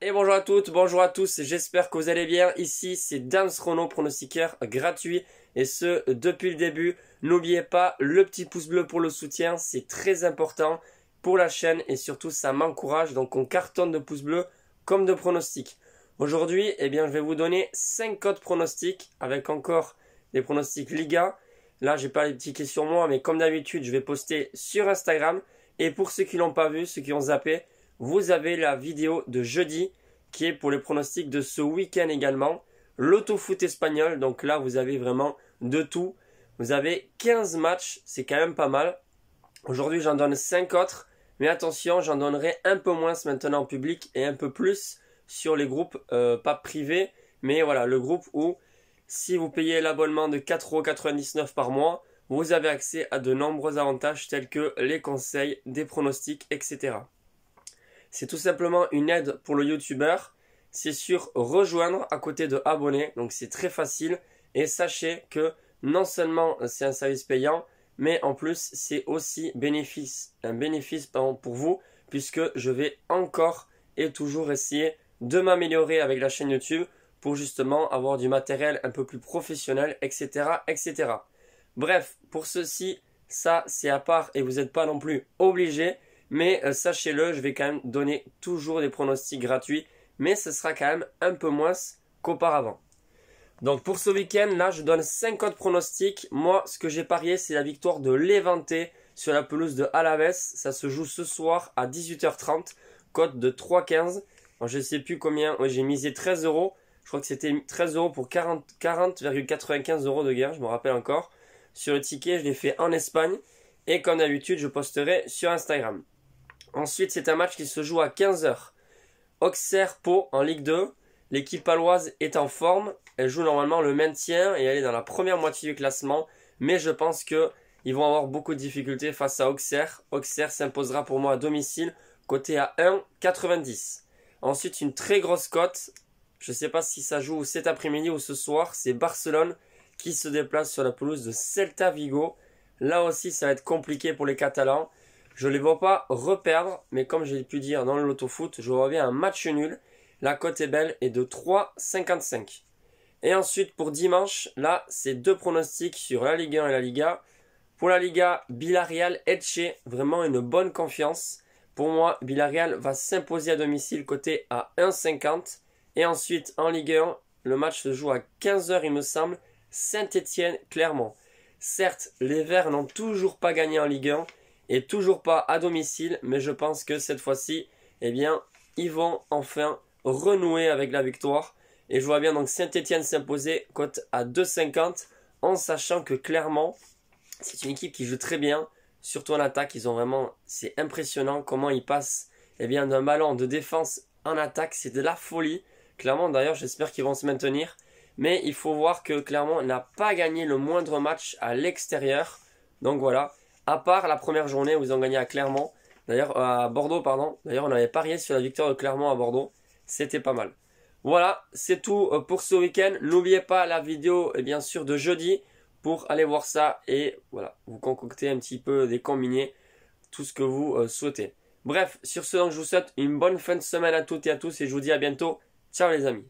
Et bonjour à toutes, bonjour à tous, j'espère que vous allez bien. Ici c'est Dams Chrono, pronostiqueur gratuit et ce depuis le début. N'oubliez pas le petit pouce bleu pour le soutien, c'est très important pour la chaîne et surtout ça m'encourage. Donc on cartonne de pouces bleus comme de pronostics. Aujourd'hui, je vais vous donner 5 codes pronostics avec encore des pronostics Liga. Là j'ai pas les tickets sur moi, mais comme d'habitude je vais poster sur Instagram. Et pour ceux qui l'ont pas vu, ceux qui ont zappé, vous avez la vidéo de jeudi qui est pour les pronostics de ce week-end également. L'autofoot espagnol, donc là vous avez vraiment de tout. Vous avez 15 matchs, c'est quand même pas mal. Aujourd'hui j'en donne 5 autres, mais attention, j'en donnerai un peu moins maintenant en public et un peu plus sur les groupes, pas privés, mais voilà, le groupe où si vous payez l'abonnement de 4,99 € par mois, vous avez accès à de nombreux avantages tels que les conseils, des pronostics, etc. C'est tout simplement une aide pour le youtubeur. C'est sur rejoindre à côté de abonner. Donc c'est très facile. Et sachez que non seulement c'est un service payant, mais en plus c'est aussi un bénéfice pour vous. Puisque je vais encore et toujours essayer de m'améliorer avec la chaîne YouTube pour justement avoir du matériel un peu plus professionnel, etc. etc. Bref, pour ceci, ça c'est à part et vous n'êtes pas non plus obligé. Mais sachez-le, je vais quand même donner toujours des pronostics gratuits. Mais ce sera quand même un peu moins qu'auparavant. Donc pour ce week-end, là, je donne 5 codes pronostics. Moi, ce que j'ai parié, c'est la victoire de Levante sur la pelouse de Alaves. Ça se joue ce soir à 18h30. Cote de 3,15. Je ne sais plus combien. Ouais, j'ai misé 13 €. Je crois que c'était 13 € pour 40,95 € de gain. Je me rappelle encore. Sur le ticket, je l'ai fait en Espagne. Et comme d'habitude, je posterai sur Instagram. Ensuite, c'est un match qui se joue à 15 h. Auxerre-Pau en Ligue 2. L'équipe paloise est en forme. Elle joue normalement le maintien et elle est dans la première moitié du classement. Mais je pense qu'ils vont avoir beaucoup de difficultés face à Auxerre. Auxerre s'imposera pour moi à domicile, coté à 1,90. Ensuite, une très grosse cote. Je ne sais pas si ça joue cet après-midi ou ce soir. C'est Barcelone qui se déplace sur la pelouse de Celta Vigo. Là aussi, ça va être compliqué pour les Catalans. Je ne les vois pas reperdre, mais comme j'ai pu dire dans le loto-foot, je vois bien un match nul. La cote est belle et de 3,55. Et ensuite, pour dimanche, là, c'est deux pronostics sur la Ligue 1 et la Liga. Pour la Liga, Villarreal-Elche, vraiment une bonne confiance. Pour moi, Villarreal va s'imposer à domicile, coté à 1,50. Et ensuite, en Ligue 1, le match se joue à 15 h, il me semble. Saint-Étienne-Clermont. Certes, les Verts n'ont toujours pas gagné en Ligue 1 et toujours pas à domicile, mais je pense que cette fois-ci, ils vont enfin renouer avec la victoire. Et je vois bien donc Saint-Étienne s'imposer, cote à 2,50, en sachant que Clermont, c'est une équipe qui joue très bien, surtout en attaque. Ils ont vraiment, c'est impressionnant comment ils passent d'un ballon de défense en attaque, c'est de la folie. Clermont d'ailleurs, j'espère qu'ils vont se maintenir. Mais il faut voir que Clermont n'a pas gagné le moindre match à l'extérieur. Donc voilà. À part la première journée où ils ont gagné à Clermont. D'ailleurs, à Bordeaux, pardon. D'ailleurs, on avait parié sur la victoire de Clermont à Bordeaux. C'était pas mal. Voilà, c'est tout pour ce week-end. N'oubliez pas la vidéo, bien sûr, de jeudi pour aller voir ça. Et voilà, vous concoctez un petit peu des combinés. Tout ce que vous souhaitez. Bref, sur ce, donc, je vous souhaite une bonne fin de semaine à toutes et à tous. Et je vous dis à bientôt. Ciao les amis.